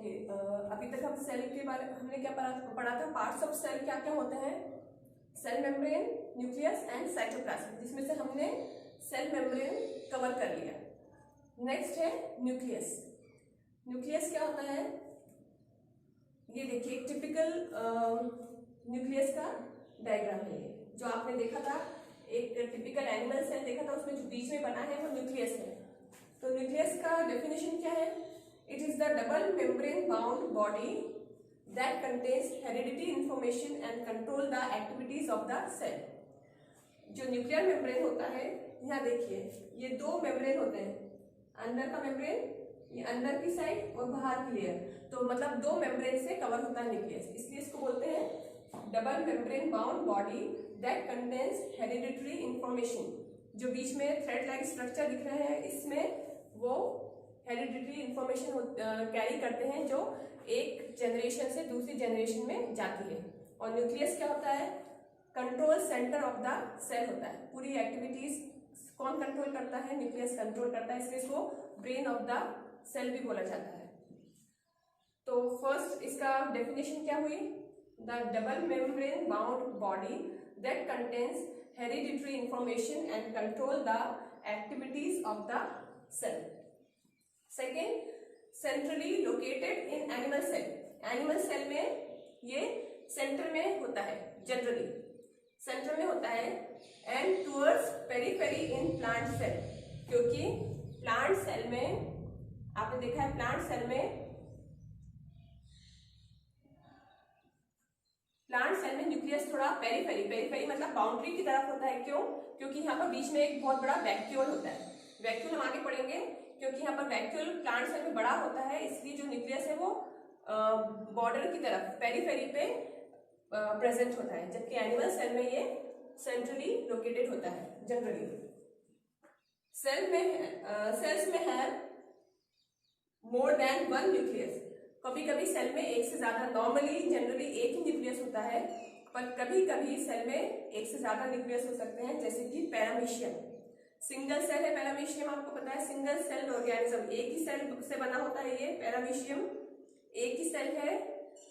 Okay, अभी तक हम सेल के बारे में हमने क्या पढ़ा था, पार्ट्स ऑफ सेल क्या क्या होते हैं, cell membrane, nucleus and cytoplasm, जिसमें से हमने सेल मेम्ब्रेन कवर कर लिया। नेक्स्ट है न्यूक्लियस। न्यूक्लियस क्या होता है, ये देखिए टिपिकल न्यूक्लियस का डायग्राम है, ये जो आपने देखा था एक टिपिकल एनिमल सेल देखा था, उसमें जो बीच में बना है वो न्यूक्लियस है। तो न्यूक्लियस का डेफिनेशन क्या है, it is the double membrane bound body that contains heredity information and control the activities of the cell. जो न्यूक्लियर मेम्ब्रेन होता है, यहाँ देखिए ये दो मेम्ब्रेन होते हैं, अंदर का मेम्ब्रेन, ये अंदर की साइड और बाहर की लेयर, तो मतलब दो मेम्ब्रेन से कवर होता है न्यूक्लियस, इसलिए इसको बोलते हैं double membrane bound body that contains hereditary information. जो बीच में थ्रेड लाइक स्ट्रक्चर दिख रहे हैं, इसमें वो हेरिडिटरी इंफॉर्मेशन कैरी करते हैं जो एक जनरेशन से दूसरी जनरेशन में जाती है। और न्यूक्लियस क्या होता है, control centre of the cell होता है, पूरी एक्टिविटीज कौन कंट्रोल करता है, न्यूक्लियस कंट्रोल करता है, इसलिए इसको ब्रेन ऑफ द सेल भी बोला जाता है। तो फर्स्ट इसका डेफिनेशन क्या हुई, the double membrane bound body that contains hereditary information and control the activities of the cell. Second, centrally located in animal cell. Animal cell में ये सेंटर में होता है, जनरली सेंटर में होता है, and towards periphery in plant cell, क्योंकि plant cell में आपने देखा है, प्लांट सेल में न्यूक्लियस थोड़ा पेरीफेरी मतलब बाउंड्री की तरफ होता है। क्यों, क्योंकि यहाँ पर बीच में एक बहुत बड़ा वैक्यूल होता है। वैक्यूल हम आगे पढ़ेंगे, क्योंकि यहाँ पर वैक्यूल प्लांट सेल में बड़ा होता है, इसलिए जो न्यूक्लियस है वो बॉर्डर की तरफ पेरीफेरी पे प्रेजेंट होता है, जबकि एनिमल सेल में ये सेंट्रली लोकेटेड होता है जनरली। सेल्स में है मोर देन वन न्यूक्लियस। कभी कभी सेल में एक से ज्यादा, नॉर्मली जनरली एक ही न्यूक्लियस होता है, पर कभी कभी सेल में एक से ज्यादा न्यूक्लियस हो सकते हैं, जैसे कि पैरामीशियम। सिंगल सेल है पैरामीशियम, आपको पता है, सिंगल सेल ऑर्गेनिज्म, एक ही सेल से बना होता है ये पैरामीशियम, एक ही सेल है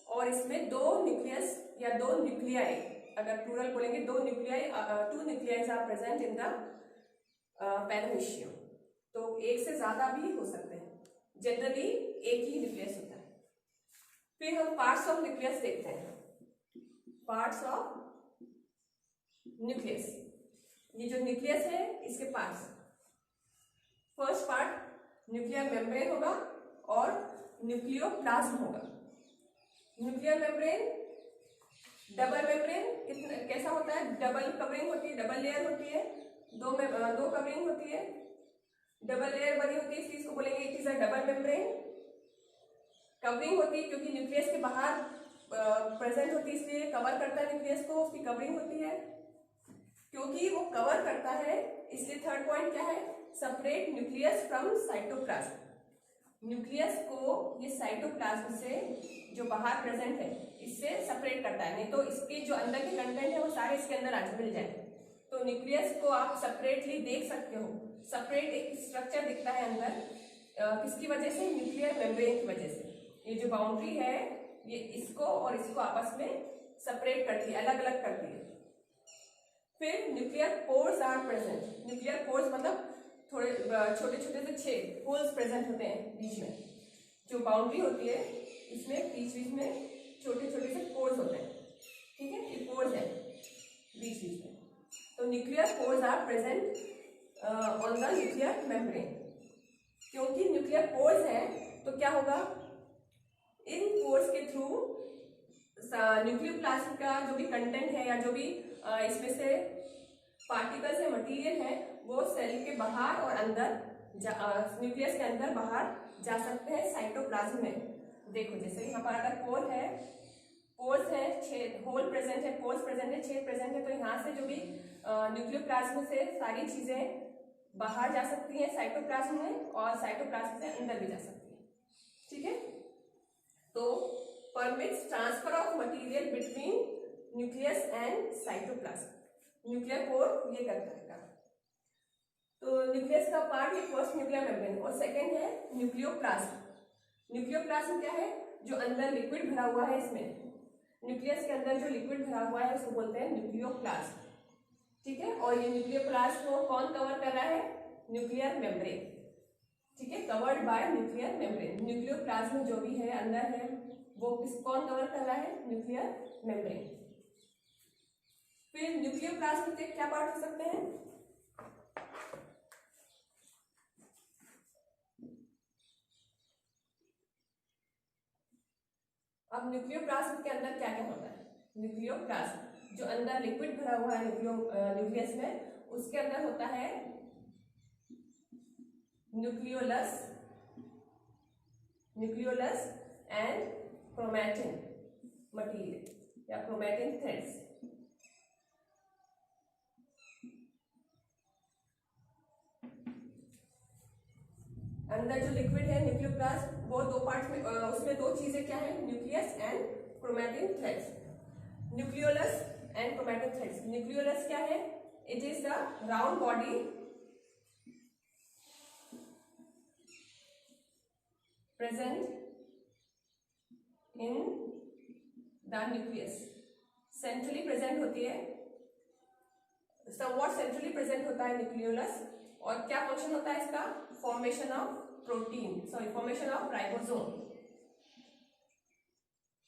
और इसमें दो न्यूक्लियस या दो न्यूक्लियाई, अगर प्लूरल बोलेंगे दो nuclei, two nucleis are present in the paramecium. तो एक से ज्यादा भी हो सकते हैं, जनरली एक ही न्यूक्लियस होता है। फिर हम पार्ट्स ऑफ न्यूक्लियस देखते हैं। पार्ट्स ऑफ न्यूक्लियस, ये जो न्यूक्लियस है इसके parts, first part nuclear membrane होगा और न्यूक्लियोप्लाज्म होगा। न्यूक्लियर मेम्ब्रेन, डबल मेम्ब्रेन कैसा होता है, डबल कवरिंग होती है, डबल लेयर होती है, दो कवरिंग होती है, डबल लेयर बनी होती है, इसलिए इसको बोलेंगे it is a double membrane. Covering होती है क्योंकि न्यूक्लियस के बाहर प्रेजेंट होती है, इसलिए कवर करता है न्यूक्लियस को, उसकी कवरिंग होती है। क्योंकि वो कवर करता है, इसलिए थर्ड पॉइंट क्या है, separate nucleus from cytoplasm. Nucleus को ये साइटोप्लाज्म से जो बाहर प्रेजेंट है इससे सेपरेट करता है, नहीं तो इसके जो अंदर के कंटेंट है वो सारे इसके अंदर आज मिल जाए। तो न्यूक्लियस को आप सेपरेटली देख सकते हो, सेपरेट एक स्ट्रक्चर दिखता है अंदर, किसकी वजह से, न्यूक्लियर मेम्ब्रेन की वजह से। ये जो बाउंड्री है ये इसको और इसको आपस में सेपरेट करती है, अलग अलग करती है। फिर nuclear pores are present. Nuclear pores मतलब थोड़े छोटे छोटे से छेद, होल्स प्रेजेंट होते हैं बीच में। जो बाउंड्री होती है इसमें बीच बीच में छोटे छोटे से पोर्स होते हैं, ठीक है, ये पोर्स है बीच बीच में। तो nuclear pores are present on the nuclear membrane. क्योंकि न्यूक्लियर पोर्स है तो क्या होगा, इन पोर्स के थ्रू न्यूक्लियोप्लाज्म का जो भी कंटेंट है या जो भी इसमें से पार्टिकल्स है, मटेरियल है, वो सेल के बाहर और अंदर न्यूक्लियस के अंदर बाहर जा सकते हैं साइटोप्लाज्म में। देखो जैसे यहाँ पर अगर पोर्स है, छेद, होल प्रेजेंट है, पोर्स प्रेजेंट है, छेद प्रेजेंट है, तो यहाँ से जो भी न्यूक्लियोप्लाज्म से सारी चीजें बाहर जा सकती हैं साइटोप्लाज्म में, और साइटोप्लाज्म से अंदर भी जा सकती है, ठीक है। तो permits transfer of material between nucleus and cytoplasm. Nuclear pore ये करता है काम। तो न्यूक्लियस का पार्ट ये फर्स्ट न्यूक्लियर मेम्ब्रेन और सेकंड है न्यूक्लियोप्लाज्म। न्यूक्लियोप्लाज्म क्या है? जो अंदर लिक्विड भरा हुआ है, इसमें न्यूक्लियस के अंदर जो लिक्विड भरा हुआ है उसको बोलते हैं न्यूक्लियोप्लाज्म, ठीक है। और ये न्यूक्लियोप्लाज्म को कौन कवर कर रहा है? न्यूक्लियर मेम्ब्रेन, ठीक है, covered by nuclear membrane. Nucleoplasm जो भी है अंदर है वो कौन कवर कर रहा है? Nuclear membrane. फिर न्यूक्लियोप्लाज्म के क्या पार्ट हो सकते हैं? अब न्यूक्लियोप्लाज्म के अंदर क्या क्या होता है? न्यूक्लियोप्लाज्म जो अंदर लिक्विड भरा हुआ है न्यूक्लियस में, उसके अंदर होता है न्यूक्लियोलस एंड क्रोमैटिन मटेरियल या क्रोमैटिन थ्रेड्स। अंदर जो लिक्विड है न्यूक्लियोप्लाज्म वो दो पार्ट में, उसमें दो चीजें क्या है? Nucleus and chromatin threads. Nucleolus and chromatin threads. Nucleolus क्या है? It is the round body present in the nucleus, centrally present होती है, समवॉट सेंट्रली प्रेजेंट होता है न्यूक्लियोलस। और क्या फंक्शन होता है इसका? Formation of protein, sorry formation of ribosome,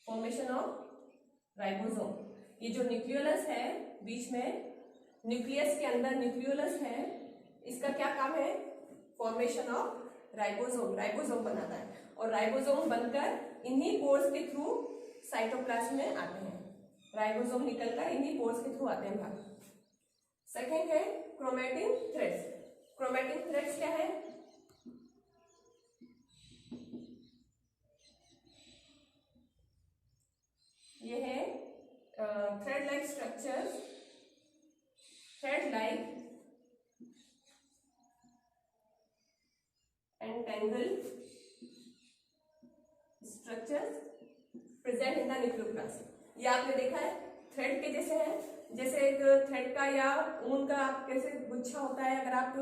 formation of ribosome. ये जो न्यूक्लियोलस है बीच में, न्यूक्लियस के अंदर न्यूक्लियोलस है, इसका क्या काम है? फॉर्मेशन ऑफ राइबोसोम, राइबोसोम बनाता है। और राइबोसोम बनकर इन्हीं पोर्स के थ्रू साइटोप्लाज्म में आते हैं। राइबोसोम निकलकर इन्हीं पोर्स के थ्रू आते हैं बाहर। सेकेंड है क्रोमैटिन थ्रेड्स। क्रोमैटिन थ्रेड्स क्या है? ये है thread like structures, thread like entangle structures present in the nucleoplasm. ये आपने देखा है थ्रेड के जैसे है, जैसे एक थ्रेड का या ऊन का आप कैसे गुच्छा होता है, अगर आप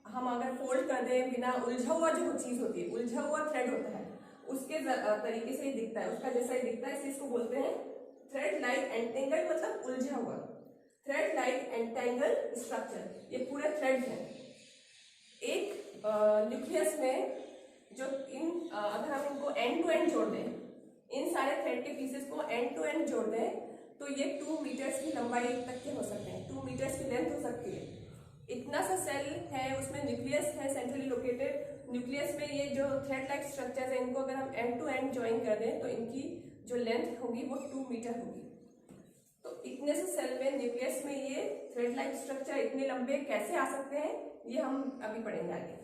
हम अगर फोल्ड कर दें बिना, उलझा हुआ जो चीज होती है, उलझा हुआ थ्रेड होता है, उसके तरीके से ही दिखता है, उसका जैसा ही दिखता है, इसको बोलते हैं थ्रेड लाइक एंटेंगल, मतलब उलझा हुआ। थ्रेड लाइक एंटेंगल स्ट्रक्चर, ये पूरे थ्रेड है एक न्यूक्लियस में। जो अगर हम इनको एंड टू एंड जोड़ दें, इन सारे थ्रेड के पीसेस को एंड टू एंड जोड़ दें, तो ये 2 मीटर्स की लंबाई तक के हो सकते हैं, 2 मीटर्स की लेंथ हो सकती है। इतना सा सेल है, उसमें न्यूक्लियस है सेंट्रली लोकेटेड। न्यूक्लियस में ये जो थ्रेड लाइक स्ट्रक्चर्स है, इनको अगर हम एंड टू एंड ज्वाइन कर दें तो इनकी जो लेंथ होगी वो 2 मीटर होगी। तो इतने से सेल में, न्यूक्लियस में ये थ्रेड लाइक स्ट्रक्चर इतने लंबे कैसे आ सकते हैं, ये हम अभी पढ़ेंगे आगे।